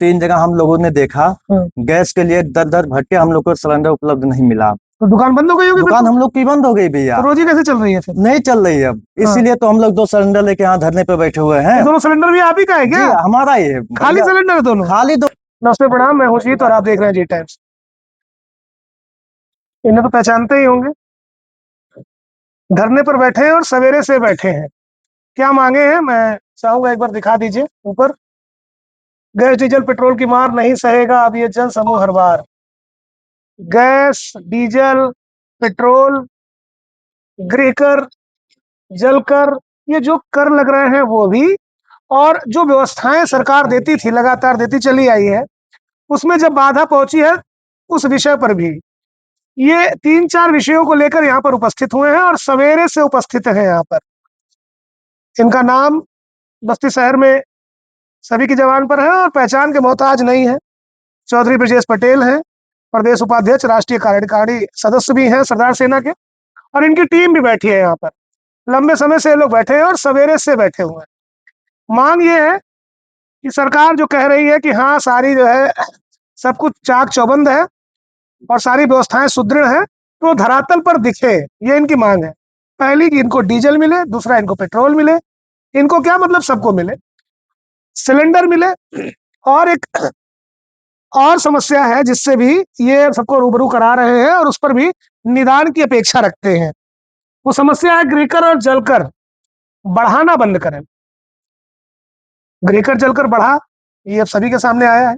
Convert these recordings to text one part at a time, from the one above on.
3 जगह हम लोगों ने देखा, गैस के लिए दर भटके हम लोग को सिलेंडर उपलब्ध नहीं मिला। तो दुकान बंद हो गई होगी? दुकान हम लोग की बंद हो गई भैया। तो रोजी कैसे चल रही है फिर? नहीं चल रही है अब, इसीलिए तो हम लोग 2 सिलेंडर लेके यहाँ धरने पे बैठे हुए हैं। दोनों सिलेंडर भी आप ही का है क्या? जी हमारा ही है। खाली सिलेंडर दोनों? खाली दो। नमस्ते, प्रणाम, मैं हूं जीत और आप देख रहे हैं जी टाइम्स। इन्हें तो पहचानते ही होंगे। धरने पर बैठे हैं और सवेरे से बैठे हैं। क्या मांगे हैं मैं चाहूंगा एक बार दिखा दीजिए ऊपर। गैस डीजल पेट्रोल की मार नहीं सहेगा अब ये जन समूह हर बार। गैस डीजल पेट्रोल गृहकर जलकर ये जो कर लग रहे हैं वो भी, और जो व्यवस्थाएं सरकार देती थी लगातार देती चली आई है, उसमें जब बाधा पहुंची है उस विषय पर भी। ये 3-4 विषयों को लेकर यहाँ पर उपस्थित हुए हैं और सवेरे से उपस्थित हैं यहाँ पर। इनका नाम बस्ती शहर में सभी की जबान पर है और पहचान के मोहताज नहीं है। चौधरी ब्रजेश पटेल हैं, प्रदेश उपाध्यक्ष, राष्ट्रीय कार्यकारिणी सदस्य भी हैं सरदार सेना के, और इनकी टीम भी बैठी है यहाँ पर। लंबे समय से ये लोग बैठे हैं और सवेरे से बैठे हुए हैं। मांग ये है कि सरकार जो कह रही है कि हाँ सारी जो है सब कुछ चाक चौबंद है और सारी व्यवस्थाएं सुदृढ़ हैं, तो धरातल पर दिखे, ये इनकी मांग है। पहली कि इनको डीजल मिले, दूसरा इनको पेट्रोल मिले। इनको क्या मतलब सबको मिले, सिलेंडर मिले। और एक और समस्या है जिससे भी ये सबको रूबरू करा रहे हैं और उस पर भी निदान की अपेक्षा रखते हैं। वो समस्या है गृहकर और जलकर बढ़ाना बंद करें। गृहकर जलकर बढ़ा, ये अब सभी के सामने आया है।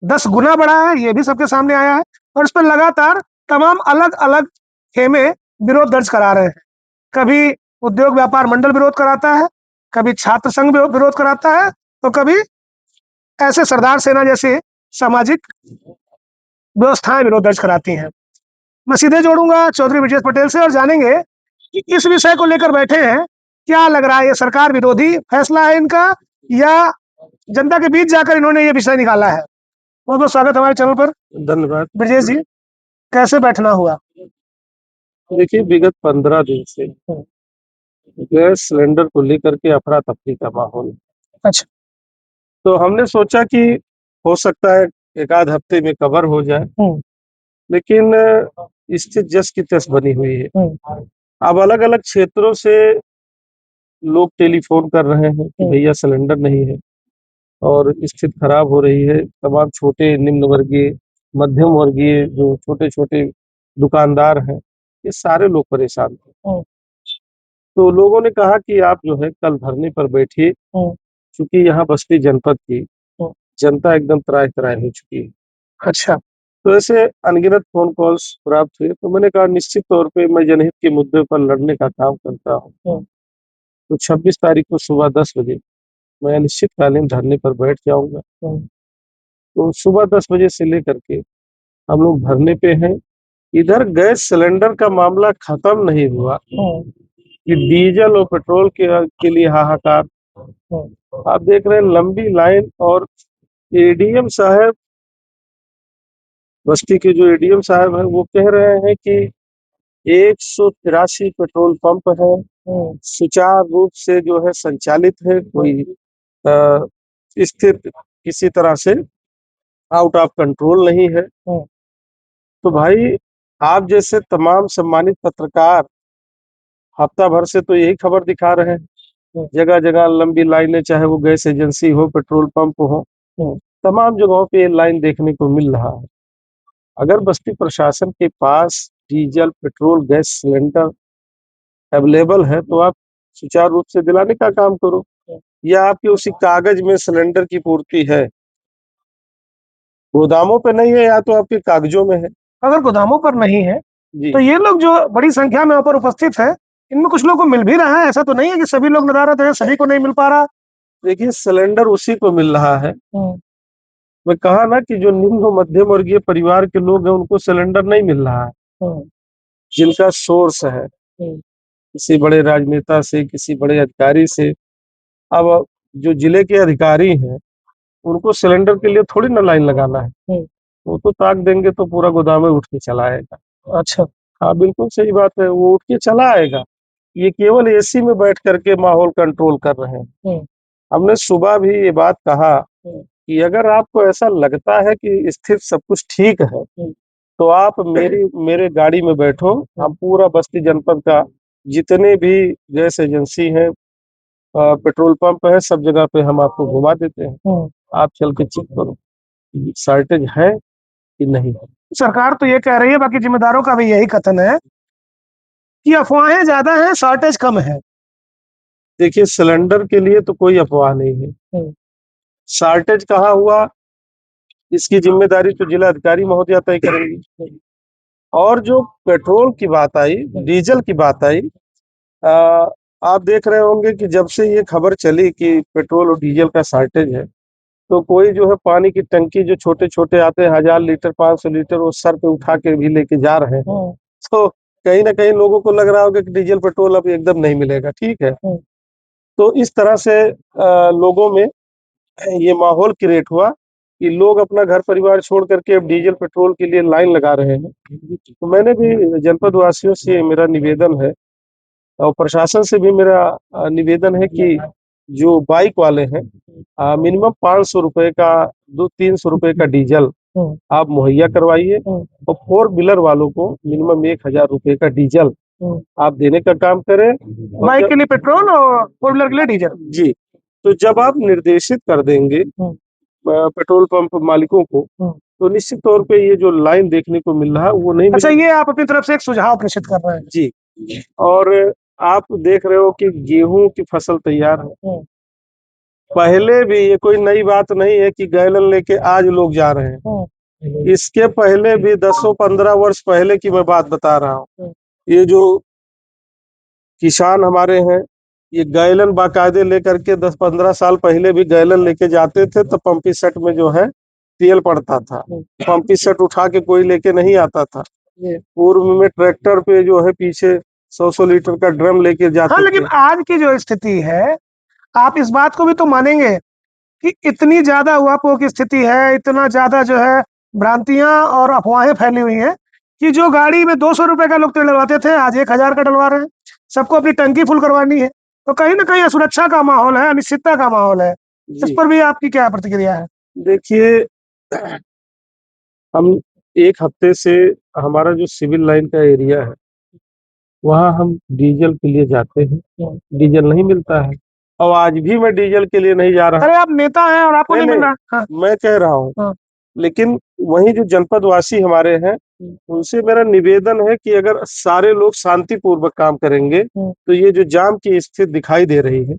10 गुना बढ़ा है, ये भी सबके सामने आया है। और इस पर लगातार तमाम अलग अलग खेमे विरोध दर्ज करा रहे हैं। कभी उद्योग व्यापार मंडल विरोध कराता है, कभी छात्र संघ विरोध कराता है, तो कभी ऐसे सरदार सेना जैसे सामाजिक व्यवस्थाएं विरोध दर्ज कराती हैं। मैं सीधे जोड़ूंगा चौधरी ब्रजेश पटेल से और जानेंगे कि इस विषय को लेकर बैठे हैं, क्या लग रहा है, ये सरकार विरोधी फैसला है इनका या जनता के बीच जाकर इन्होंने ये विषय निकाला है? बहुत बहुत स्वागत हमारे चैनल पर। धन्यवाद। ब्रजेश जी, कैसे बैठना हुआ? देखिए, विगत 15 दिन से गैस सिलेंडर को लेकर के अफरा तफरी का माहौल है। अच्छा। तो हमने सोचा कि हो सकता है एक आध हफ्ते में कवर हो जाए, लेकिन स्थिति जस की तस बनी हुई है। अब अलग अलग क्षेत्रों से लोग टेलीफोन कर रहे हैं कि भैया सिलेंडर नहीं है और स्थिति खराब हो रही है। तमाम छोटे निम्न वर्गीय मध्यम वर्गीय जो छोटे छोटे दुकानदार हैं, ये सारे लोग परेशान हैं। तो लोगों ने कहा कि आप जो है कल धरने पर बैठिए, क्योंकि यहाँ बस्ती जनपद की जनता एकदम त्राहि त्राहि हो चुकी है। अच्छा। तो ऐसे अनगिनत फोन कॉल्स प्राप्त हुए, तो मैंने कहा निश्चित तौर पे मैं जनहित के मुद्दे पर लड़ने का काम करता हूँ। तो 26 तारीख को सुबह 10 बजे मैं अनिश्चितकालीन धरने पर बैठ जाऊंगा। तो सुबह 10 बजे से लेकर के हम लोग धरने पे हैं। इधर गैस सिलेंडर का मामला खत्म नहीं हुआ कि डीजल और पेट्रोल के लिए हाहाकार। आप देख रहे हैं लंबी लाइन, और एडीएम साहब, बस्ती के जो एडीएम साहब हैं, वो कह रहे हैं कि 183 पेट्रोल पंप है, सुचारू रूप से जो है संचालित है, कोई स्थिति किसी तरह से आउट ऑफ कंट्रोल नहीं है। तो भाई, आप जैसे तमाम सम्मानित पत्रकार हफ्ता भर से तो यही खबर दिखा रहे हैं, जगह जगह लंबी लाइनें, चाहे वो गैस एजेंसी हो, पेट्रोल पंप हो, तमाम जगहों पे ये लाइन देखने को मिल रहा है। अगर बस्ती प्रशासन के पास diesel petrol gas cylinder available है तो आप सुचारू रूप से दिलाने का काम करो, या आपके उसी कागज में सिलेंडर की पूर्ति है, गोदामों पे नहीं है, या तो आपके कागजों में है। अगर गोदामों पर नहीं है जी। तो ये लोग जो बड़ी संख्या में वहाँ पर उपस्थित है, इनमें कुछ लोगों को मिल भी रहा है, ऐसा तो नहीं है कि सभी लोग नदारद हैं, सभी को नहीं मिल पा रहा। देखिए, सिलेंडर उसी को मिल रहा है। मैं कहा ना कि जो निम्न मध्यम वर्गीय परिवार के लोग हैं उनको सिलेंडर नहीं मिल रहा है, जिनका सोर्स है किसी बड़े राजनेता से, किसी बड़े अधिकारी से। अब जो जिले के अधिकारी हैं उनको सिलेंडर के लिए थोड़ी ना लाइन लगाना है, वो तो ताक देंगे तो पूरा गोदाम में उठ के चला आएगा। अच्छा। हाँ, बिल्कुल सही बात है, वो उठ के चला आएगा। ये केवल एसी में बैठ करके माहौल कंट्रोल कर रहे हैं। हमने सुबह भी ये बात कहा कि अगर आपको ऐसा लगता है कि स्थिर सब कुछ ठीक है, तो आप मेरे गाड़ी में बैठो। हम पूरा बस्ती जनपद का जितने भी गैस एजेंसी है, पेट्रोल पंप है, सब जगह पे हम आपको घुमा देते हैं। आप चल के चेक करो शॉर्टेज है कि नहीं है। सरकार तो ये कह रही है, बाकी जिम्मेदारों का भी यही कथन है कि अफवाहें ज्यादा हैं, शॉर्टेज कम है। देखिए, सिलेंडर के लिए तो कोई अफवाह नहीं है। शॉर्टेज कहाँ हुआ, इसकी जिम्मेदारी तो जिला अधिकारी महोदया तय करेंगे। और जो पेट्रोल की बात आई, डीजल की बात आई, आ, आप देख रहे होंगे कि जब से ये खबर चली कि पेट्रोल और डीजल का शॉर्टेज है, तो कोई जो है पानी की टंकी जो छोटे छोटे आते हैं 1000 लीटर 500 लीटर, वो सर पे उठा के भी लेके जा रहे हैं। तो कहीं ना कहीं लोगों को लग रहा होगा कि डीजल पेट्रोल अब एकदम नहीं मिलेगा, ठीक है। तो इस तरह से लोगों में ये माहौल क्रिएट हुआ कि लोग अपना घर परिवार छोड़ करके अब डीजल पेट्रोल के लिए लाइन लगा रहे हैं। तो मैंने भी जनपद वासियों से मेरा निवेदन है और प्रशासन से भी मेरा निवेदन है कि जो बाइक वाले हैं, मिनिमम 500 रुपए का 200-300 रुपए का डीजल आप मुहैया करवाइए, और 4 व्हीलर वालों को मिनिमम 1000 रुपए का डीजल आप देने का काम करें। बाइक के लिए पेट्रोल और 4 व्हीलर के लिए डीजल। जी, तो जब आप निर्देशित कर देंगे पेट्रोल पंप मालिकों को, तो निश्चित तौर पे ये जो लाइन देखने को मिल रहा है वो नहीं अच्छा, मिलेगा। ये आप अपनी तरफ से एक सुझाव प्रेषित कर रहे हैं। जी, और आप देख रहे हो कि गेहूं की फसल तैयार है। पहले भी ये कोई नई बात नहीं है कि गैलन लेके आज लोग जा रहे हैं। इसके पहले भी 10-15 वर्ष पहले की मैं बात बता रहा हूँ। ये जो किसान हमारे हैं, ये गैलन बाकायदे लेकर के 10-15 साल पहले भी गैलन लेके जाते थे, तो पंपी सेट में जो है तेल पड़ता था। पंपी सेट उठा के कोई लेके नहीं आता था। पूर्व में ट्रैक्टर पे जो है पीछे 100-100 लीटर का ड्रम लेके जाते हाँ, लेकिन थे। आज की जो स्थिति है, आप इस बात को भी तो मानेंगे कि इतनी ज्यादा उहापोह की स्थिति है, इतना ज्यादा जो है भ्रांतियां और अफवाहें फैली हुई हैं कि जो गाड़ी में 200 रुपए का लोग तेल डलवाते थे, आज 1000 का डलवा रहे हैं। सबको अपनी टंकी फुल करवानी है, तो कहीं ना कहीं असुरक्षा का माहौल है, अनिश्चितता का माहौल है। इस जी, पर भी आपकी क्या प्रतिक्रिया है? देखिए, हम एक हफ्ते से हमारा जो सिविल लाइन का एरिया है, वहाँ हम डीजल के लिए जाते हैं, डीजल नहीं मिलता है। और आज भी मैं डीजल के लिए नहीं जा रहा। अरे, आप नेता हैं और आपको नहीं नहीं मिल नहीं, रहा? हाँ, मैं कह रहा हूँ, हाँ। लेकिन वही जो जनपद वासी हमारे हैं, उनसे मेरा निवेदन है कि अगर सारे लोग शांतिपूर्वक काम करेंगे, तो ये जो जाम की स्थिति दिखाई दे रही है,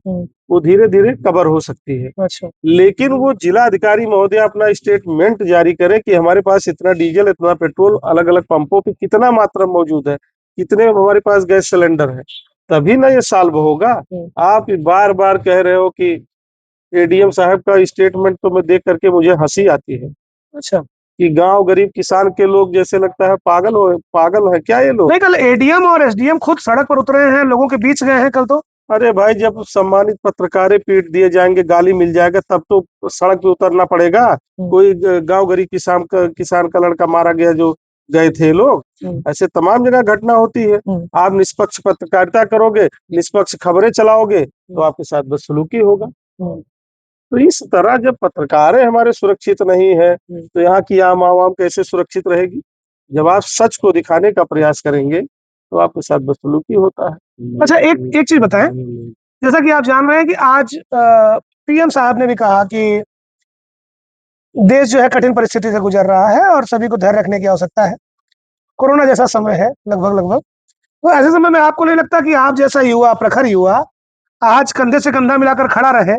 वो धीरे धीरे कवर हो सकती है। अच्छा, लेकिन वो जिला अधिकारी महोदय अपना स्टेटमेंट जारी करें कि हमारे पास इतना डीजल इतना पेट्रोल अलग अलग पंपों पे कितना मात्रा में मौजूद है, कितने हमारे पास गैस सिलेंडर है, तभी ना ये सॉल्व होगा। आप बार बार कह रहे हो कि एडीएम साहब का स्टेटमेंट तो मैं देख करके मुझे हंसी आती है। अच्छा। कि गांव गरीब किसान के लोग जैसे लगता है पागल है क्या ये लोग। नहीं, कल एडीएम और एसडीएम खुद सड़क पर उतरे हैं, लोगों के बीच गए हैं कल तो। अरे भाई, जब सम्मानित पत्रकारें पीट दिए जाएंगे, गाली मिल जाएगा, तब तो सड़क पे उतरना पड़ेगा। कोई गांव गरीब किसान का लड़का मारा गया जो गए थे लोग, ऐसे तमाम जगह घटना होती है। आप निष्पक्ष पत्रकारिता करोगे, निष्पक्ष खबरें चलाओगे, तो आपके साथ बदसलूकी होगा। तो इस तरह जब पत्रकारें हमारे सुरक्षित नहीं है, तो यहाँ की आम आवाम कैसे सुरक्षित रहेगी। जब आप सच को दिखाने का प्रयास करेंगे, तो आपके साथ बदसलूकी होता है। अच्छा, एक एक चीज बताएं, जैसा कि आप जान रहे हैं कि आज पीएम साहब ने भी कहा कि देश जो है कठिन परिस्थिति से गुजर रहा है और सभी को धैर्य रखने की आवश्यकता है। कोरोना जैसा समय है, लगभग। तो ऐसे समय में आपको नहीं लगता कि आप जैसा युवा, प्रखर युवा, आज कंधे से कंधा मिलाकर खड़ा रहे,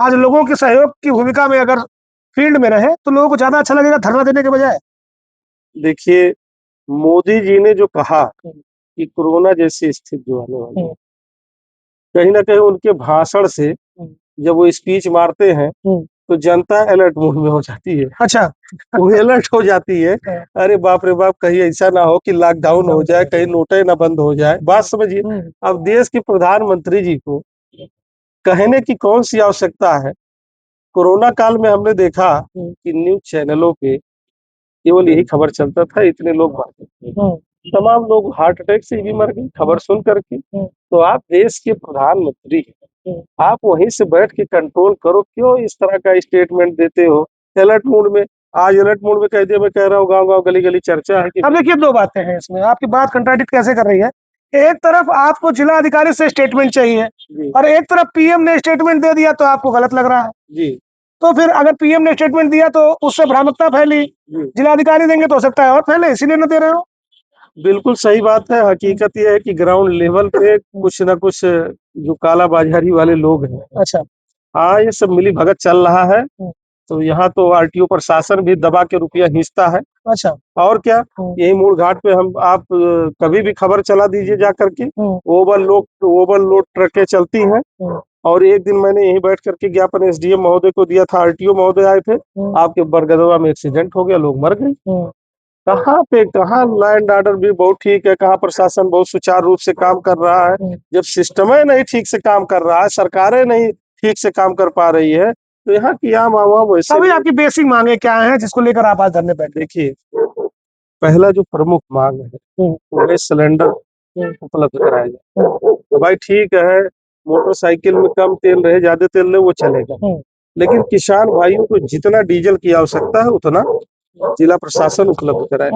आज लोगों के सहयोग की भूमिका में अगर फील्ड में रहे, तो लोगों को ज्यादा अच्छा लगेगा धरना देने के बजाय? देखिए, मोदी जी ने जो कहा कि कोरोना जैसी स्थिति जो आने वाली है, कहीं ना कहीं उनके भाषण से जब वो स्पीच मारते हैं, तो जनता अलर्ट मोड में हो जाती है। अच्छा। वो अलर्ट हो जाती है, अरे बाप रे बाप, कहीं ऐसा ना हो कि लॉकडाउन हो जाए, कहीं नोटें ना बंद हो जाए। बात समझिए, अब देश के प्रधानमंत्री जी को कहने की कौन सी आवश्यकता है। कोरोना काल में हमने देखा कि न्यूज चैनलों पे केवल यही खबर चलता था, इतने लोग मर गए, तमाम लोग हार्ट अटैक से भी मर गए खबर सुन करके। तो आप देश के प्रधानमंत्री हैं, आप वहीं से बैठ के कंट्रोल करो, क्यों इस तरह का स्टेटमेंट देते हो अलर्ट मोड में? आज अलर्ट मोड में कह दिया, मैं कह रहा हूँ गांव गांव गली गली चर्चा है कि अब देखिए दो बातें हैं इसमें, आपकी बात कंट्राडिक्ट कैसे कर रही है। एक तरफ आपको जिला अधिकारी से स्टेटमेंट चाहिए जी और एक तरफ पीएम ने स्टेटमेंट दे दिया, तो आपको गलत लग रहा है। जी तो फिर अगर पीएम ने स्टेटमेंट दिया तो उससे भ्रामकता फैली, जी जिलाधिकारी देंगे तो हो सकता है और फैले, इसीलिए न दे रहे हो। बिल्कुल सही बात है। हकीकत यह है कि ग्राउंड लेवल पे कुछ ना कुछ जो काला बाजारी वाले लोग हैं, अच्छा। हाँ, ये सब मिली भगत चल रहा है। तो यहाँ तो आरटीओ प्रशासन भी दबा के रुपया खींचता है। अच्छा। और क्या, यही मूल घाट पे हम आप कभी भी खबर चला दीजिए जा करके, ओवरलोड ट्रकें चलती हैं। और एक दिन मैंने यहीं बैठ करके ज्ञापन एसडीएम महोदय को दिया था, आरटीओ महोदय आए थे, आपके बरगदवा में एक्सीडेंट हो गया, लोग मर गए। कहाँ पे कहाँ लैंड ऑर्डर भी बहुत ठीक है, कहाँ प्रशासन बहुत सुचारू रूप से काम कर रहा है। जब सिस्टम ही नहीं ठीक से काम कर रहा है, सरकारें नहीं ठीक से काम कर पा रही है, तो यहाँ की आम आवाम वैसे अभी आपकी बेसिक मांगे क्या हैं जिसको लेकर आप आज धरने बैठे? देखिए, पहला जो प्रमुख मांग है वो गैस सिलेंडर उपलब्ध कराया जाए। तो भाई ठीक है, मोटरसाइकिल में कम तेल रहे ज्यादा तेल रहे वो चलेगा, लेकिन किसान भाइयों को जितना डीजल की आवश्यकता है उतना जिला प्रशासन उपलब्ध कराए।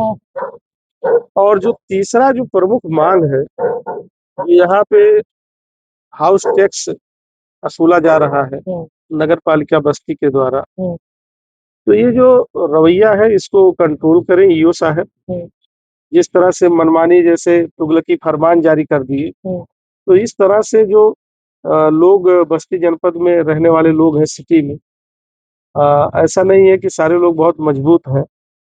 और जो तीसरा जो प्रमुख मांग है, यहाँ पे हाउस टैक्स वसूला जा रहा है नगर पालिका बस्ती के द्वारा। तो ये जो रवैया है इसको कंट्रोल करें ईओ साहब। जिस तरह से मनमानी जैसे तुगलकी फरमान जारी कर दिए, तो इस तरह से जो लोग बस्ती जनपद में रहने वाले लोग हैं सिटी में, ऐसा नहीं है कि सारे लोग बहुत मजबूत हैं।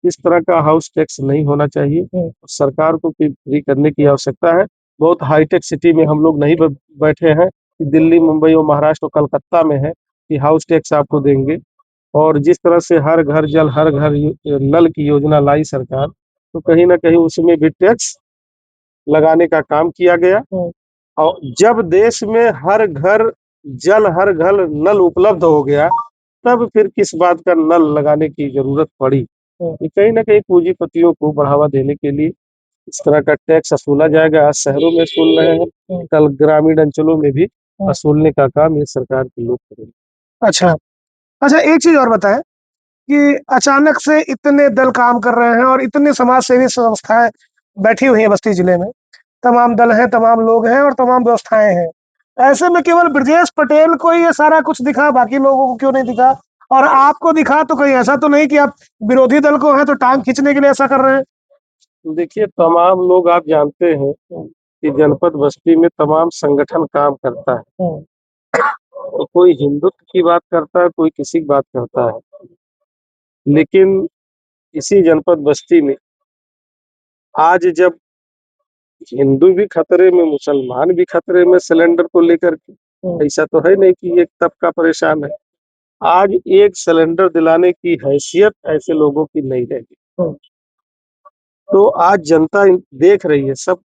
इस तरह का हाउस टैक्स नहीं होना चाहिए। सरकार को फ्री करने की आवश्यकता है। बहुत हाईटेक सिटी में हम लोग नहीं बैठे हैं कि दिल्ली, मुंबई और महाराष्ट्र और कलकत्ता में है कि हाउस टैक्स आपको देंगे। और जिस तरह से हर घर जल हर घर नल की योजना लाई सरकार, तो कहीं ना कहीं उसमें भी टैक्स लगाने का काम किया गया। और जब देश में हर घर जल हर घर नल उपलब्ध हो गया, तब फिर किस बात का नल लगाने की जरूरत पड़ी। ये कहीं ना कहीं पूंजीपतियों को बढ़ावा देने के लिए इस तरह का टैक्स वसूला जाएगा। आज शहरों में वसूल रहे हैं, कल ग्रामीण अंचलों में भी वसूलने का काम ये सरकार के लोग करेंगे। अच्छा। अच्छा, एक चीज और बताएं कि अचानक से इतने दल काम कर रहे हैं और इतनी समाज सेवी संस्थाएं बैठी हुई हैं बस्ती जिले में, तमाम दल हैं, तमाम लोग हैं और तमाम व्यवस्थाएं हैं। ऐसे में केवल ब्रजेश पटेल को ही ये सारा कुछ दिखा, बाकी लोगों को क्यों नहीं दिखा? और आपको दिखा तो कहीं ऐसा तो नहीं कि आप विरोधी दल को हैं तो टांग खींचने के लिए ऐसा कर रहे हैं? देखिए, तमाम लोग आप जानते हैं कि जनपद बस्ती में तमाम संगठन काम करता है। तो कोई हिंदुत्व की बात करता है, कोई किसी की बात करता है, लेकिन इसी जनपद बस्ती में आज जब हिंदू भी खतरे में, मुसलमान भी खतरे में सिलेंडर को लेकर के, ऐसा तो है नहीं कि एक तबका परेशान है। आज एक सिलेंडर दिलाने की हैसियत ऐसे लोगों की नहीं रहेगी। तो आज जनता देख रही है, सब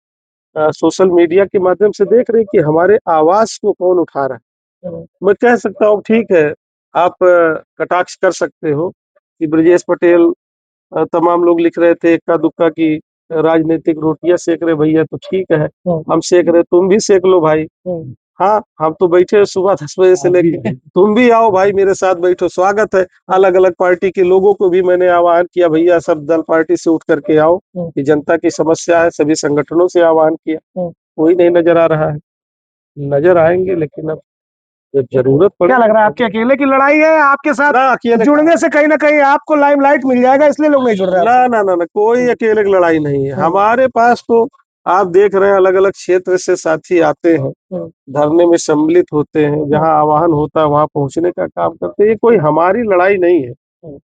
सोशल मीडिया के माध्यम से देख रही है कि हमारे आवाज को कौन उठा रहा है। मैं कह सकता हूँ ठीक है, आप कटाक्ष कर सकते हो कि ब्रजेश पटेल, तमाम लोग लिख रहे थे इक्का दुक्का की राजनीतिक रोटियां सेक रहे भैया, तो ठीक है, हम सेक रहे, तुम भी सेक लो भाई। हाँ, हम तो बैठे हैं सुबह 10 बजे से लेके, तुम भी आओ भाई मेरे साथ बैठो, स्वागत है। अलग अलग पार्टी के लोगों को भी मैंने आह्वान किया, भैया सब दल पार्टी से उठ करके आओ, कि जनता की समस्या है। सभी संगठनों से आह्वान किया, कोई नहीं नजर आ रहा है। नजर आएंगे, लेकिन अब जब जरूरत पड़े। क्या लग रहा है, आपके अकेले की लड़ाई है? आपके साथ ना अकेले जुड़ने से कहीं ना कहीं आपको लाइमलाइट मिल जाएगा, इसलिए लोग नहीं जुड़ रहे हैं ना ना ना ना कोई अकेले की लड़ाई नहीं है हमारे पास। तो आप देख रहे हैं अलग अलग क्षेत्र से साथी आते हैं, धरने में सम्मिलित होते हैं, जहां आह्वान होता है वहां पहुंचने का काम करते हैं। ये कोई हमारी लड़ाई नहीं है,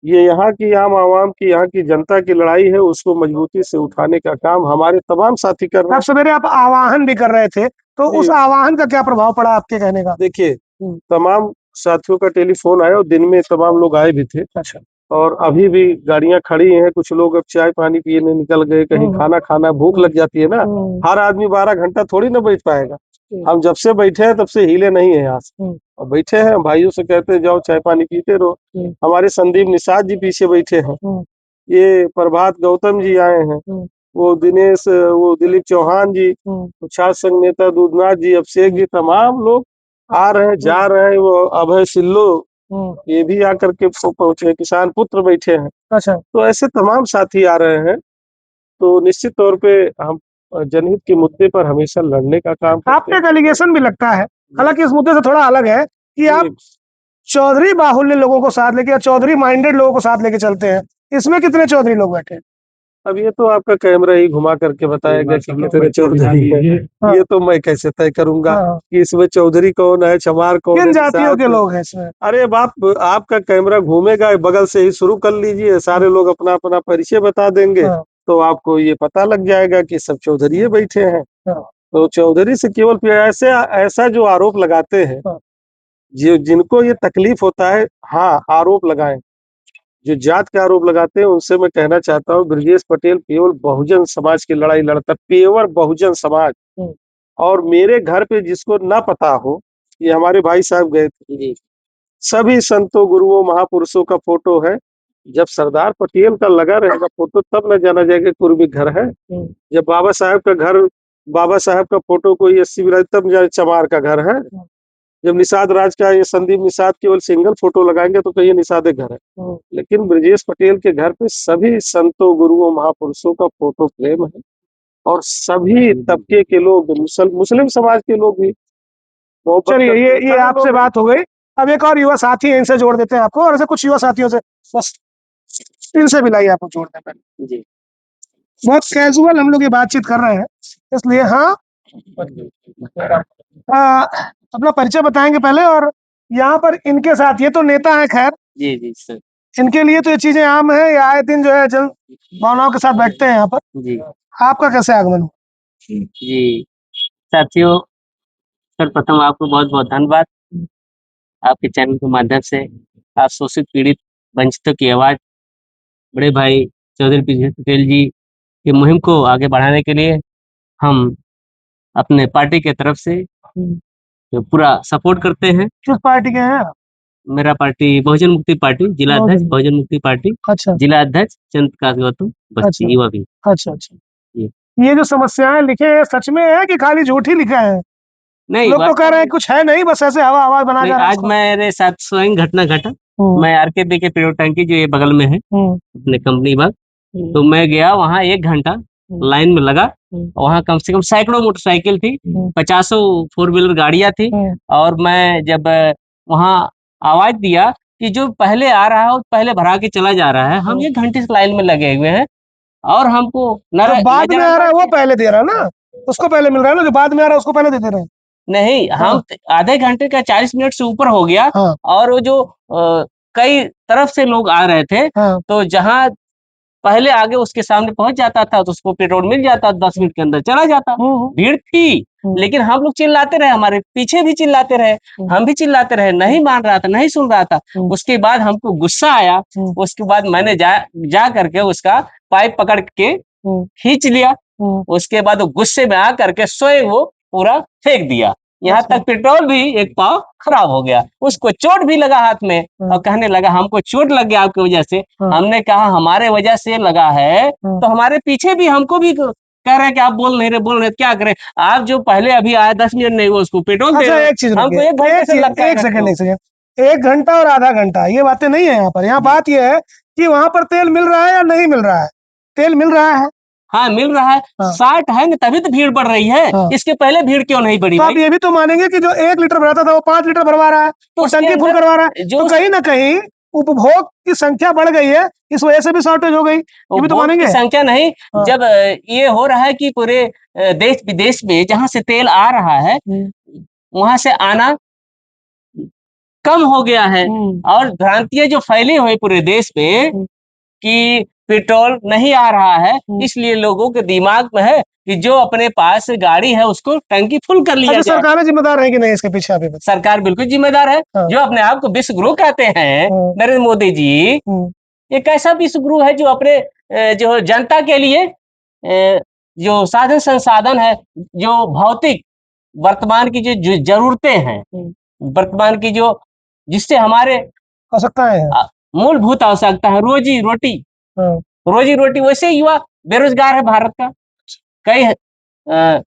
ये यहाँ की आम आवाम की, यहाँ की जनता की लड़ाई है। उसको मजबूती से उठाने का काम हमारे तमाम साथी कर रहे हैं। आप सवेरे आप आह्वान भी कर रहे थे, तो उस आह्वान का क्या प्रभाव पड़ा आपके कहने का? देखिए, तमाम साथियों का टेलीफोन आया और दिन में तमाम लोग आए भी थे। अच्छा। और अभी भी गाड़ियां खड़ी हैं, कुछ लोग अब चाय पानी पीने निकल गए, कहीं खाना खाना, भूख लग जाती है ना। हर आदमी 12 घंटा थोड़ी ना बैठ पाएगा। हम जब से बैठे हैं तब से हिले नहीं है यहाँ से, और बैठे हैं भाइयों से कहते हैं जाओ चाय पानी पीते रहो। हमारे संदीप निषाद जी पीछे बैठे हैं, ये प्रभात गौतम जी आए हैं, वो दिनेश, वो दिलीप चौहान जी, छात्र संघ नेता दूधनाथ जी, अभिषेक जी, तमाम लोग आ रहे हैं, जा रहे हैं। वो अभय सिल्लो ये भी आकर के पहुंचे, किसान पुत्र बैठे हैं। अच्छा। तो ऐसे तमाम साथी आ रहे हैं। तो निश्चित तौर पे हम जनहित के मुद्दे पर हमेशा लड़ने का काम आप करते पे एक एलिगेशन भी लगता है, हालांकि इस मुद्दे से थोड़ा अलग है, कि आप हैं। चौधरी बाहुल्य लोगों को साथ लेके या चौधरी माइंडेड लोगों को साथ लेके चलते हैं। इसमें कितने चौधरी लोग बैठे हैं? अब ये तो आपका कैमरा ही घुमा करके बताएगा कि कितने चौधरी है। हाँ। ये तो मैं कैसे तय करूंगा हाँ। कि इसमें चौधरी कौन है, चमार कौन किन है, जातियों के निषाद। लोग हैं इसमें? अरे बाप, आपका कैमरा घूमेगा, बगल से ही शुरू कर लीजिए, सारे लोग अपना अपना परिचय बता देंगे। हाँ। तो आपको ये पता लग जाएगा कि सब चौधरी ही बैठे हैं। हाँ। तो चौधरी से केवल फिर ऐसे ऐसा जो आरोप लगाते हैं, हाँ। जिनको ये तकलीफ होता है, हाँ आरोप लगाएं। जो जात के आरोप लगाते हैं उनसे मैं कहना चाहता हूँ, ब्रजेश पटेल केवल बहुजन समाज की लड़ाई लड़ता, पेवर बहुजन समाज। और मेरे घर पे जिसको ना पता हो, ये हमारे भाई साहब गए थे, सभी संतों गुरुओं महापुरुषों का फोटो है। जब सरदार पटेल का लगा रहेगा फोटो, तब न जाना जाएगा पूर्वी घर है। जब बाबा साहब का घर, बाबा साहब का फोटो कोई 80 भी तब जाने चमार का घर है। जब निषाद राज का, ये संदीप निषाद केवल सिंगल फोटो लगाएंगे तो कहीं निषाद घर है। लेकिन ब्रजेश पटेल के घर पे सभी संतों गुरुओं महापुरुषों का फोटो फ्रेम है। और सभी तबके के लोग, मुस्लिम समाज के लोग भी। चलिए, ये आपसे बात हो गई। अब एक और युवा साथी है, इनसे जोड़ देते हैं आपको, और ऐसे कुछ युवा साथियों से बस इनसे भी लाइए, आपको जोड़ दें पहले जी। बहुत कैजुअल हम लोग ये बातचीत कर रहे हैं, इसलिए हाँ अपना परिचय बताएंगे पहले। और यहाँ पर इनके साथ, ये तो नेता है खैर जी जी सर। इनके लिए तो ये चीजें आम है, ये आए दिन जो है जन भावनाओं के साथ बैठते हैं यहाँ पर। जी आपका कैसे आगमन हुआ? जी साथियों, सर्वप्रथम आपको बहुत बहुत धन्यवाद। आपके चैनल के माध्यम से आप शोषित पीड़ित वंचितों की आवाज बड़े भाई चौधरी ब्रजेश पटेल जी की मुहिम को आगे बढ़ाने के लिए हम अपने पार्टी के तरफ से तो पूरा सपोर्ट करते हैं। किस पार्टी के हैं आप? मेरा पार्टी बहुजन मुक्ति पार्टी, जिला अध्यक्ष बहुजन मुक्ति पार्टी। अच्छा। जिला अध्यक्ष चंद्रकांत गौतम बस्ती, युवा भी। अच्छा अच्छा। ये जो समस्याएं लिखे हैं सच में है कि खाली झूठ ही लिखा है? नहीं, लोग तो कह रहे हैं कुछ है नहीं, बस ऐसे हवा हवा बना जा रहा है। आज मेरे साथ स्वयं घटना घटा। मैं आरकेबी के पेट्रोल टंकी जो ये बगल में है अपने कंपनी बाग, तो मैं गया वहाँ 1 घंटा लाइन में लगा। वहाँ कम से कम सैकड़ों मोटरसाइकिल थी, 50 4 व्हीलर गाड़ियां थी। और मैं जब वहाँ आवाज दिया कि जो पहले आ रहा है वो पहले भरा के चला जा रहा है, हम 1 घंटे से लाइन में लगे हुए हैं और हमको बाद में आ रहा है वो पहले दे रहा है ना, उसको पहले मिल रहा है ना, जो बाद में आ रहा है उसको पहले दे रहे हैं। नहीं, हम आधे घंटे का 40 मिनट से ऊपर हो गया। और वो जो कई तरफ से लोग आ रहे थे, तो जहाँ पहले आगे उसके सामने पहुंच जाता था तो उसको पेट्रोल मिल जाता, 10 मिनट के अंदर चला जाता। भीड़ थी, लेकिन हम लोग चिल्लाते रहे, हमारे पीछे भी चिल्लाते रहे, हम भी चिल्लाते रहे, नहीं मान रहा था, नहीं सुन रहा था। उसके बाद हमको गुस्सा आया। उसके बाद मैंने जा करके उसका पाइप पकड़ के खींच लिया। उसके बाद वो गुस्से में आ करके स्वयं वो पूरा फेंक दिया। यहाँ तक पेट्रोल भी एक पाव खराब हो गया। उसको चोट भी लगा हाथ में और कहने लगा हमको चोट लग गया आपकी वजह से। हमने कहा हमारे वजह से लगा है तो हमारे पीछे भी हमको भी कह रहे हैं कि आप बोल नहीं रहे, क्या करें? आप जो पहले अभी आया 10 मिनट नहीं हुआ उसको पेट्रोल दे रहे हैं। एक चीज, हमको 1 घंटे से लगता है। एक सेकंड, 1 घंटा और आधा घंटा ये बातें नहीं है यहाँ पर। यहाँ बात ये है कि वहां पर तेल मिल रहा है या नहीं मिल रहा है? तेल मिल रहा है। हाँ मिल रहा है। 60 है ना, तभी तो भीड़ बढ़ रही है। इसके पहले भीड़ क्यों नहीं बढ़ी? तो आप ये भी तो मानेंगे कि जो 1 लीटर भराता था वो 5 लीटर भरवा रहा है, तो टंकी फुल करवा रहा है, तो कहीं ना कहीं उपभोग की संख्या बढ़ गई है, इस वजह से भी शॉर्टेज हो गई। ये भी तो मानेंगे। संख्या नहीं, जब ये हो रहा है कि पूरे देश विदेश में जहाँ से तेल आ रहा है वहां से आना कम हो गया है। और भ्रांतियां जो फैली हुई पूरे देश में कि पेट्रोल नहीं आ रहा है, इसलिए लोगों के दिमाग में है कि जो अपने पास गाड़ी है उसको टंकी फुल कर लिया जाए। सरकार जिम्मेदार है कि नहीं इसके पीछे? अभी सरकार बिल्कुल जिम्मेदार है। जो अपने आप को विश्व गुरु कहते हैं नरेंद्र मोदी जी, ये कैसा विश्व गुरु है जो अपने जो जनता के लिए जो साधन संसाधन है, जो भौतिक वर्तमान की जो जरूरतें हैं, वर्तमान की जो जिससे हमारे आवश्यकता है, मूलभूत आवश्यकता है, रोजी रोटी, वैसे युवा बेरोजगार है भारत का। कई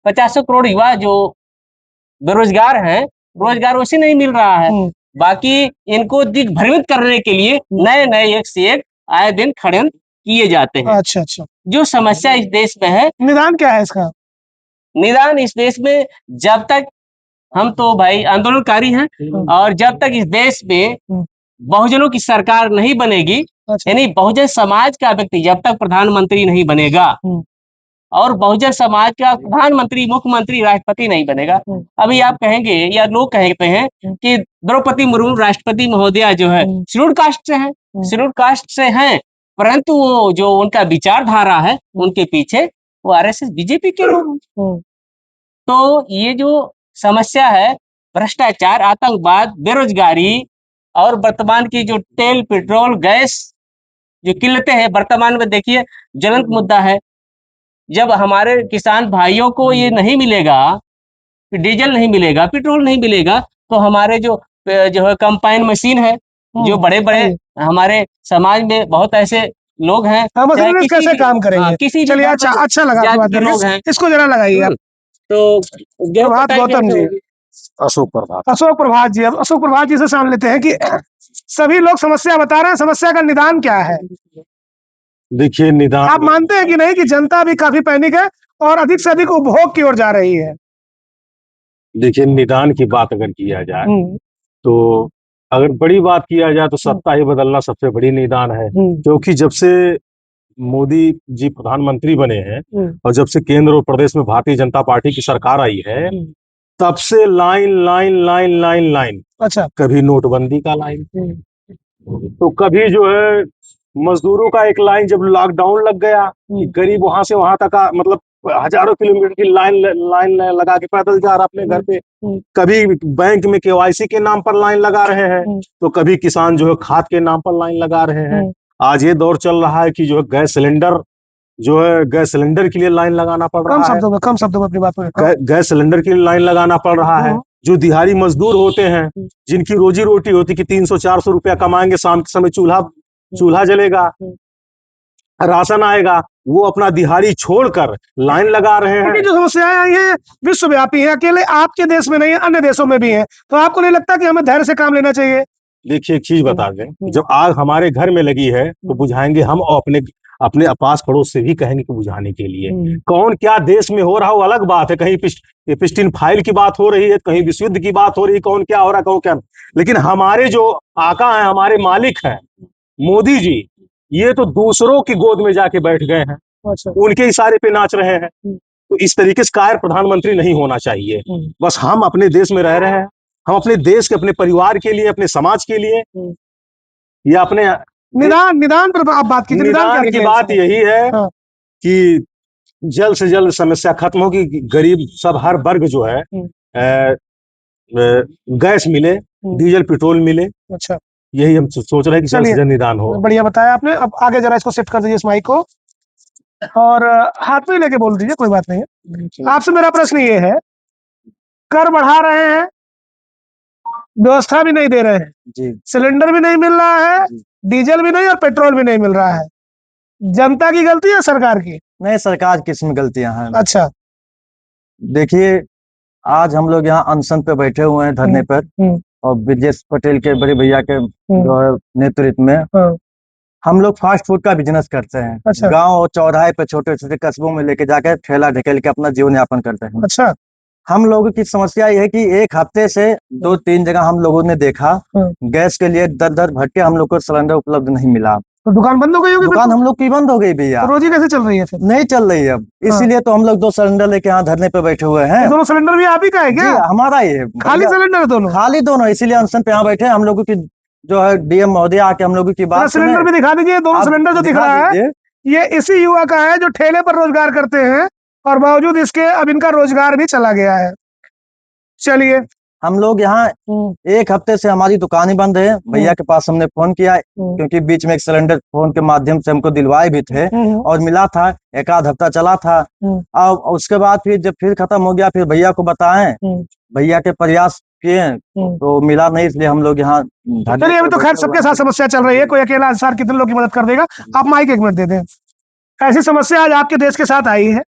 50 करोड़ युवा जो बेरोजगार हैं, रोजगार वैसे नहीं मिल रहा है। बाकी इनको दिग्भ्रमित करने के लिए नए नए एक से एक आए दिन षड्यंत्र किए जाते हैं। अच्छा अच्छा, जो समस्या इस देश में है, निदान क्या है इसका? निदान इस देश में, जब तक हम तो भाई आंदोलनकारी हैं, और जब तक इस देश में बहुजनों की सरकार नहीं बनेगी, यानी बहुजन समाज का व्यक्ति जब तक प्रधानमंत्री नहीं बनेगा और बहुजन समाज का प्रधानमंत्री, मुख्यमंत्री, राष्ट्रपति नहीं बनेगा। अभी आप कहेंगे या लोग कहते हैं कि द्रौपदी मुर्मू राष्ट्रपति महोदया जो है शेड्यूल कास्ट से हैं, शेड्यूल कास्ट से हैं, परंतु वो जो उनका विचारधारा है उनके पीछे वो आरएसएस बीजेपी के लोग हैं। तो ये जो समस्या है, भ्रष्टाचार, आतंकवाद, बेरोजगारी और वर्तमान की जो तेल, पेट्रोल, गैस जो किल्लतें हैं, वर्तमान में देखिए ज्वलंत मुद्दा है। जब हमारे किसान भाइयों को ये नहीं मिलेगा, डीजल नहीं मिलेगा, पेट्रोल नहीं मिलेगा, तो हमारे जो है कंबाइन मशीन है, जो बड़े बड़े हमारे समाज में बहुत ऐसे लोग हैं, मशीन कैसे काम करेंगे? किसी चलिए, अच्छा लगा बात लोग हैं, इसको जरा लगाइए आप। तो प्रभात गौतम जी, अशोक प्रभात, अशोक प्रभात जी, अब अशोक प्रभात जी से जान लेते हैं कि सभी लोग समस्या बता रहे हैं, समस्या का निदान क्या है? देखिए, निदान आप मानते हैं कि नहीं कि जनता भी काफी पैनिक है और अधिक से अधिक उपभोग की ओर जा रही है? देखिए, निदान की बात अगर किया जाए तो अगर बड़ी बात किया जाए तो सत्ता ही बदलना सबसे बड़ी निदान है। क्योंकि जब से मोदी जी प्रधानमंत्री बने हैं और जब से केंद्र और प्रदेश में भारतीय जनता पार्टी की सरकार आई है, तब से line line line line line, अच्छा, कभी नोटबंदी का लाइन, तो कभी जो है मजदूरों का एक लाइन, जब लॉकडाउन लग गया गरीब वहां से वहां तक मतलब हजारों किलोमीटर की लाइन लगा के पैदल जा रहा अपने घर पे। कभी बैंक में केवाईसी के नाम पर लाइन लगा रहे हैं, तो कभी किसान जो है खाद के नाम पर लाइन लगा रहे हैं। आज ये दौर चल रहा है कि जो है गैस सिलेंडर के लिए लाइन लगाना पड़ रहा है। कम शब्दों में अपनी बात को, गैस सिलेंडर के लिए लाइन लगाना पड़ रहा है। जो दिहाड़ी मजदूर होते हैं, जिनकी रोजी रोटी होती कि 300-400 रुपया कमाएंगे, शाम के समय चूल्हा जलेगा, राशन आएगा, वो अपना दिहाड़ी छोड़कर लाइन लगा रहे हैं। जो समस्याएं आई हैं विश्वव्यापी है, अकेले आपके देश में नहीं है, अन्य देशों में भी है। तो आपको नहीं लगता कि हमें धैर्य से काम लेना चाहिए? देखिए, एक चीज बता दें, जब आग हमारे घर में लगी है तो बुझाएंगे हम, और अपने पास पड़ोस से भी कहेंगे कि बुझाने के लिए। कौन क्या देश में हो रहा हो अलग बात है, कहीं पिस्टिन फाइल की बात हो रही है, कहीं विश्व युद्ध की बात हो रही है, कौन क्या हो रहा है, कौन क्या। लेकिन हमारे जो आका है, हमारे मालिक है मोदी जी, ये तो दूसरों की गोद में जाके बैठ गए हैं, उनके इशारे पे नाच रहे हैं। तो इस तरीके से कायर प्रधानमंत्री नहीं होना चाहिए। बस हम अपने देश में रह रहे हैं, हम अपने देश के, अपने परिवार के लिए, अपने समाज के लिए, या अपने निदान पर आप बात कीजिए। निदान की बात यही है कि जल्द से जल्द समस्या खत्म होगी, गरीब सब हर वर्ग जो है गैस मिले, डीजल पेट्रोल मिले। अच्छा, यही हम सोच रहे हैं कि जल्द से जल्द निदान हो। बढ़िया बताया आपने। अब आगे जरा इसको शिफ्ट कर दीजिए इस माइक को, और हाथ में लेके बोल दीजिए, कोई बात नहीं है। आपसे मेरा प्रश्न ये है, कर बढ़ा रहे हैं, व्यवस्था भी नहीं दे रहे हैं जी, सिलेंडर भी नहीं मिल रहा है, डीजल भी नहीं और पेट्रोल भी नहीं मिल रहा है, जनता की गलती है सरकार की? नहीं, सरकार की इसमें गलतियां हैं। अच्छा, देखिए, आज हम लोग यहाँ अनशन पे बैठे हुए हैं, धरने पर, और ब्रजेश पटेल के बड़े भैया के जो है नेतृत्व में हम लोग फास्ट फूड का बिजनेस करते हैं। अच्छा। गांव और चौराहे पे, छोटे छोटे कस्बों में लेके जाकर ठेला ढकेल के अपना जीवन यापन करते हैं। अच्छा, हम लोगों की समस्या ये है कि एक हफ्ते से 2-3 जगह हम लोगों ने देखा, गैस के लिए दर भटके हम लोग को सिलेंडर उपलब्ध नहीं मिला। तो दुकान बंद हो गई होगी? दुकान हम लोग की बंद हो गई भैया। तो रोजी कैसे चल रही है फिर? नहीं चल रही है अब, इसीलिए तो हम लोग 2 सिलेंडर लेके यहाँ धरने पे बैठे हुए हैं। दोनों सिलेंडर भी आप ही का है क्या? हमारा ही है। खाली सिलेंडर दोनों? खाली दोनों, इसीलिए अनशन पे यहाँ बैठे हैं। हम लोगों की जो है डीएम महोदय आके हम लोगों की बात सिलेंडर भी दिखा दीजिए। दोनों सिलेंडर जो दिख रहा है ये इसी युवा का है जो ठेले पर रोजगार करते हैं, और बावजूद इसके अब इनका रोजगार भी चला गया है। चलिए, हम लोग यहाँ एक हफ्ते से हमारी दुकानें बंद है। भैया के पास हमने फोन किया, क्योंकि बीच में एक सिलेंडर फोन के माध्यम से हमको दिलवाए भी थे और मिला था, एक आध हफ्ता चला था। और उसके बाद फिर जब फिर खत्म हो गया, फिर भैया को बताएं, भैया के प्रयास किए तो मिला नहीं, इसलिए हम लोग यहाँ। चलिए, अभी तो खैर सबके साथ समस्या चल रही है, कोई अकेला इंसान कितने लोग की मदद कर देगा? आप माइक 1 मिनट दे दें। ऐसी समस्या आज आपके देश के साथ आई है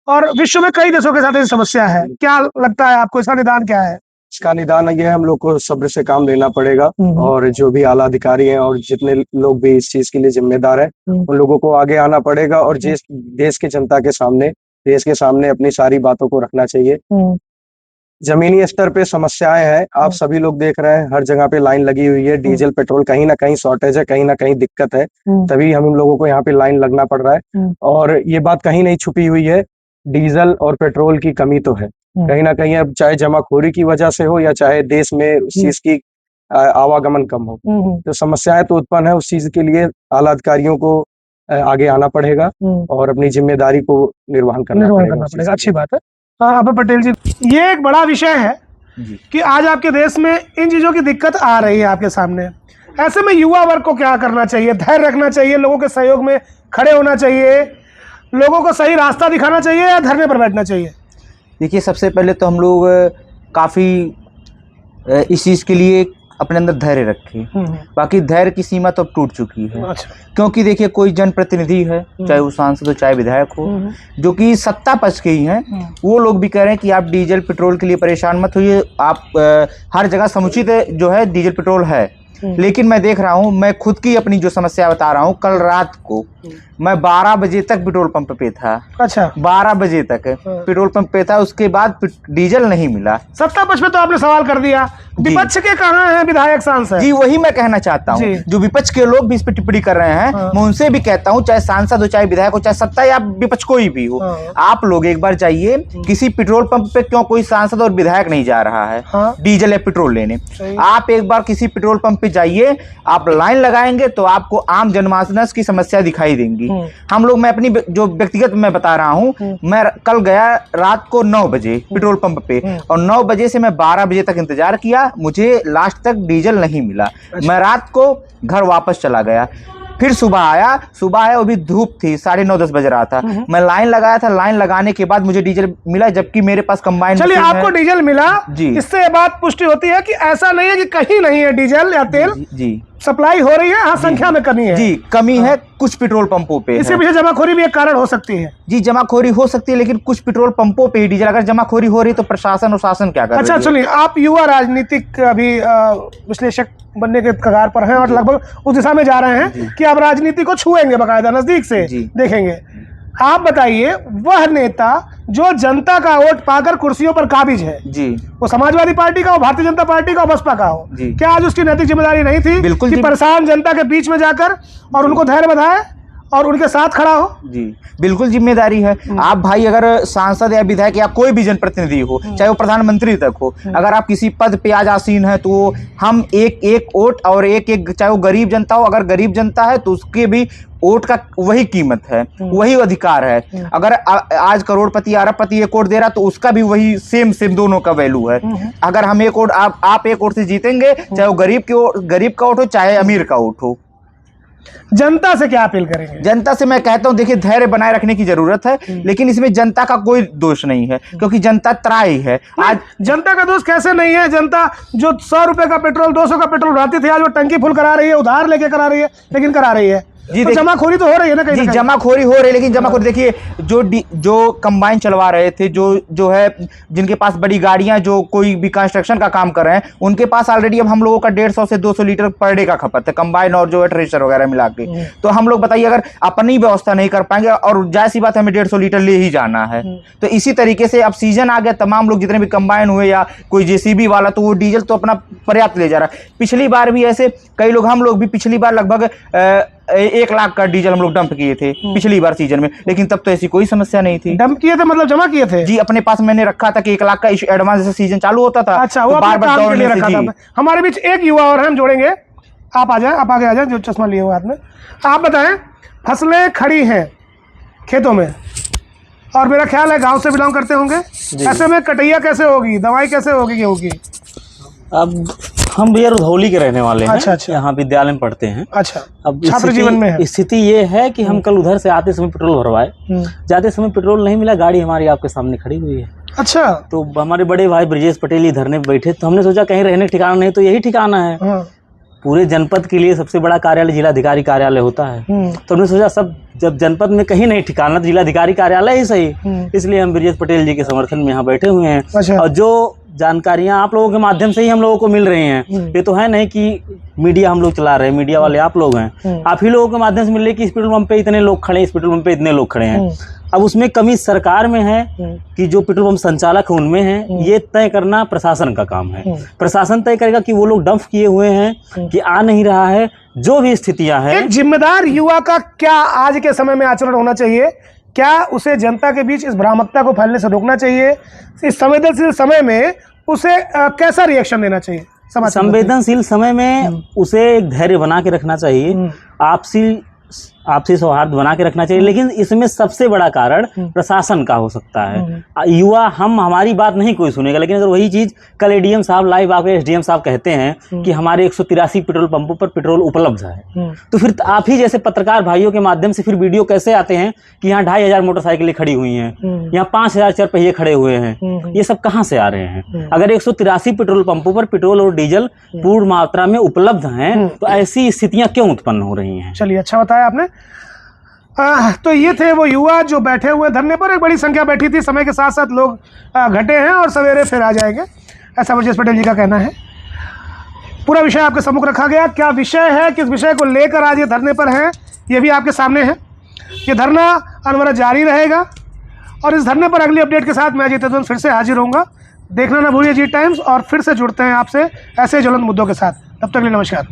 और विश्व में कई देशों के साथ ऐसी समस्या है, क्या लगता है आपको, इसका निदान क्या है? इसका निदान ये है, हम लोग को सब्र से काम लेना पड़ेगा और जो भी आला अधिकारी हैं और जितने लोग भी इस चीज के लिए जिम्मेदार हैं उन लोगों को आगे आना पड़ेगा और देश की जनता के सामने, देश के सामने अपनी सारी बातों को रखना चाहिए। जमीनी स्तर पे समस्याएं हैं, आप सभी लोग देख रहे हैं, हर जगह पे लाइन लगी हुई है, डीजल पेट्रोल कहीं ना कहीं शॉर्टेज है, कहीं ना कहीं दिक्कत है, तभी हम लोगों को यहाँ पे लाइन लगना पड़ रहा है। और ये बात कहीं नहीं छुपी हुई है, डीजल और पेट्रोल की कमी तो है कहीं ना कहीं, अब चाहे जमाखोरी की वजह से हो या चाहे देश में उस चीज की आवागमन कम हो, तो समस्याएं तो उत्पन्न है। उस चीज के लिए आला अधिकारियों को आगे आना पड़ेगा और अपनी जिम्मेदारी को निर्वहन करना पड़ेगा। अच्छी बात है। हाँ पटेल जी, ये एक बड़ा विषय है कि आज आपके देश में इन चीजों की दिक्कत आ रही है आपके सामने। ऐसे में युवा वर्ग को क्या करना चाहिए? धैर्य रखना चाहिए, लोगों के सहयोग में खड़े होना चाहिए, लोगों को सही रास्ता दिखाना चाहिए या धरने पर बैठना चाहिए? देखिए, सबसे पहले तो हम लोग काफ़ी इस चीज़ के लिए अपने अंदर धैर्य रखें। बाकी धैर्य की सीमा तो अब टूट चुकी है। अच्छा। क्योंकि देखिए, कोई जनप्रतिनिधि है, चाहे वो सांसद हो चाहे विधायक हो, जो कि सत्ता पक्ष के ही हैं, वो लोग भी कह रहे हैं कि आप डीजल पेट्रोल के लिए परेशान मत होइए, आप हर जगह समुचित जो है डीजल पेट्रोल है। लेकिन मैं देख रहा हूँ, मैं खुद की अपनी जो समस्या बता रहा हूँ, कल रात को मैं 12 बजे तक पेट्रोल पंप पे था। अच्छा, 12 बजे तक पेट्रोल पंप पे था, उसके बाद डीजल नहीं मिला। सत्ता पक्ष पे तो आपने सवाल कर दिया, विपक्ष के कहाँ हैं विधायक सांसद? जी, वही मैं कहना चाहता हूँ। जो विपक्ष के लोग भी इस पे टिप्पणी कर रहे हैं, मैं उनसे भी कहता हूँ, चाहे सांसद हो, चाहे विधायक हो, चाहे सत्ता या विपक्ष कोई भी हो, आप लोग एक बार जाइए किसी पेट्रोल पंप पे। क्यों कोई सांसद और विधायक नहीं जा रहा है डीजल या पेट्रोल लेने? आप एक बार किसी पेट्रोल पंप पे जाइए, आप लाइन लगाएंगे तो आपको आम जनमानस की समस्या दिखाई देंगी। हम लोग, मैं अपनी जो व्यक्तिगत मैं बता रहा हूँ, मैं कल गया रात को 9 बजे पेट्रोल पंप पे, और 9 बजे से मैं 12 बजे तक इंतजार किया, मुझे लास्ट तक डीजल नहीं मिला। मैं रात को घर वापस चला गया, फिर सुबह आया, वो भी धूप थी, 9:30-10 बज रहा था। मैं लाइन लगाया था, लाइन लगाने के बाद मुझे डीजल मिला, जबकि मेरे पास कंबाइन। चलिए, आपको डीजल मिला जी, इससे ये बात पुष्टि होती है कि ऐसा नहीं है कि कहीं नहीं है डीजल या तेल। जी, सप्लाई हो रही है, हाँ, संख्या में कमी है। जी, कमी है कुछ पेट्रोल पंपों पे। इसके पीछे जमाखोरी भी एक कारण हो सकती है। जी, जमाखोरी हो सकती है, लेकिन कुछ पेट्रोल पंपों पे ही डीजल, अगर जमाखोरी हो रही तो प्रशासन और शासन क्या कर रही है? अच्छा, सुनिए, आप युवा राजनीतिक अभी विश्लेषक बनने के कगार पर हैं और लगभग उस दिशा में जा रहे हैं कि आप राजनीति को छुएंगे, बाकायदा नजदीक से देखेंगे। आप बताइए, वह नेता जो जनता का वोट पाकर कुर्सियों पर काबिज है जी, वो समाजवादी पार्टी का हो, भारतीय जनता पार्टी का हो, बसपा का हो, क्या आज उसकी नैतिक जिम्मेदारी नहीं थी? बिल्कुल कि परेशान जनता के बीच में जाकर और उनको धैर्य बधाए और उनके साथ खड़ा हो? जी, बिल्कुल जिम्मेदारी है। आप भाई, अगर सांसद या विधायक या कोई भी जनप्रतिनिधि हो, चाहे वो प्रधानमंत्री तक हो, अगर आप किसी पद पे आज आसीन है, तो हम एक वोट और एक चाहे वो गरीब जनता हो, अगर गरीब जनता है तो उसके भी वोट का वही कीमत है, वही अधिकार है। अगर आज करोड़पति अरबपति एक वोट दे रहा तो उसका भी वही सेम दोनों का वैल्यू है। अगर हम एक वोट, आप एक वोट से जीतेंगे, चाहे वो गरीब का वोट हो चाहे अमीर का वोट हो। जनता से क्या अपील करेंगे? जनता से मैं कहता हूं, देखिए, धैर्य बनाए रखने की जरूरत है, लेकिन इसमें जनता का कोई दोष नहीं है, क्योंकि जनता त्राही है। आज जनता का दोष कैसे नहीं है? जनता जो 100 रुपए का पेट्रोल, 200 का पेट्रोल उड़ाती थी, आज वो टंकी फुल करा रही है, उधार लेके करा रही है, लेकिन करा रही है। जी, तो जमाखोरी तो हो रही है ना कहीं? जी, जमाखोरी हो रही है, लेकिन जमाखोरी देखिए, जो कंबाइन चलवा रहे थे, जो है, जिनके पास बड़ी गाड़ियां, जो कोई भी कंस्ट्रक्शन का काम कर रहे हैं, उनके पास ऑलरेडी अब हम लोगों का 150 से 200 लीटर पर डे का खपत है, कंबाइन और जो है थ्रेशर वगैरह मिला के। तो हम लोग बताइए, अगर अपनी व्यवस्था नहीं कर पाएंगे, और जाहिर सी बात, हमें 150 लीटर ले ही जाना है। तो इसी तरीके से अब सीजन आ गया, तमाम लोग जितने भी कंबाइन हुए या कोई जेसीबी वाला, तो वो डीजल तो अपना पर्याप्त ले जा रहा है। पिछली बार भी ऐसे कई लोग, हम लोग भी पिछली बार लगभग 1 लाख का डीजल हम लोग डंप किए थे पिछली बार सीजन में, लेकिन तब तो ऐसी कोई समस्या नहीं थी। डंप किए थे मतलब जमा किए थे? जी, अपने पास मैंने रखा था कि 1 लाख का एडवांस जैसे सीजन चालू होता था। अच्छा, वो बार-बार दौड़ने से। रखा था। हमारे बीच एक युवा और हम जोड़ेंगे, आप आ जाए, आप आगे आ जाए, जो चश्मा लिए हुए हाथ में। आप बताएं, फसलें खड़ी हैं खेतों में, और मेरा ख्याल है गाँव से बिलोंग करते होंगे, ऐसे में कटैया कैसे होगी, दवाई कैसे होगी गेहूं की? अब हम भैया रुधौली के रहने वाले हैं। अच्छा, यहाँ विद्यालय में पढ़ते हैं। अच्छा, अब छात्र जीवन में स्थिति ये है कि हम कल उधर से आते समय पेट्रोल भरवाए, जाते समय पेट्रोल नहीं मिला, गाड़ी हमारी आपके सामने खड़ी हुई है। अच्छा, तो हमारे बड़े भाई ब्रजेश पटेल धरने पे बैठे, तो हमने सोचा कहीं रहने ठिकाना नहीं तो यही ठिकाना है। पूरे जनपद के लिए सबसे बड़ा कार्यालय जिलाधिकारी कार्यालय होता है, तो हमने सोचा सब जब जनपद में कहीं नहीं ठिकाना तो जिलाधिकारी कार्यालय ही सही, इसलिए हम ब्रजेश पटेल जी के समर्थन में यहाँ बैठे हुए हैं। और जो जानकारियां आप लोगों के माध्यम से ही हम लोगों को मिल रही हैं। ये तो है नहीं कि मीडिया हम लोग चला रहे हैं, मीडिया वाले आप लोग हैं, आप ही लोगों के माध्यम से मिल रही है कि इस पेट्रोल पंप पे इतने लोग खड़े हैं, इस पेट्रोल पंप पे इतने लोग खड़े हैं। अब उसमें कमी सरकार में है कि जो पेट्रोल पंप संचालक है उनमें है, ये तय करना प्रशासन का काम है। प्रशासन तय करेगा कि वो लोग डंप किए हुए हैं कि आ नहीं रहा है, जो भी स्थितियां हैं। एक जिम्मेदार युवा का क्या आज के समय में आचरण होना चाहिए? क्या उसे जनता के बीच इस भ्रामकता को फैलने से रोकना चाहिए? इस संवेदनशील समय में उसे कैसा रिएक्शन देना चाहिए? संवेदनशील समय में उसे एक धैर्य बना के रखना चाहिए, आपसी सौहार्द बना के रखना चाहिए। लेकिन इसमें सबसे बड़ा कारण प्रशासन का हो सकता है। युवा हमारी बात नहीं कोई सुनेगा, लेकिन अगर वही चीज कल एडीएम साहब लाइव आके एसडीएम साहब कहते हैं कि हमारे 183 पेट्रोल पंपों पर पेट्रोल उपलब्ध है, तो फिर आप ही जैसे पत्रकार भाइयों के माध्यम से फिर वीडियो कैसे आते हैं कि यहाँ 2500 मोटरसाइकिलें खड़ी हुई हैं, यहाँ 5000 चरपहिए खड़े हुए हैं, ये सब कहाँ से आ रहे हैं? अगर 183 पेट्रोल पंपों पर पेट्रोल और डीजल पूर्ण मात्रा में उपलब्ध हैं, तो ऐसी स्थितियां क्यों उत्पन्न हो रही हैं? चलिए, अच्छा बताया आपने। तो ये थे वो युवा जो बैठे हुए धरने पर। एक बड़ी संख्या बैठी थी, समय के साथ साथ लोग घटे हैं और सवेरे फिर आ जाएंगे, ऐसा ब्रजेश पटेल जी का कहना है। पूरा विषय आपके सम्मुख रखा गया। क्या विषय है, किस विषय को लेकर आज ये धरने पर हैं, ये भी आपके सामने है। ये धरना अनवरत जारी रहेगा और इस धरने पर अगली अपडेट के साथ मैं अजय तत्व फिर से हाजिर होऊंगा। देखना ना भूलिए जी टाइम्स, और फिर से जुड़ते हैं आपसे ऐसे ज्वलंत मुद्दों के साथ। तब तक के लिए नमस्कार।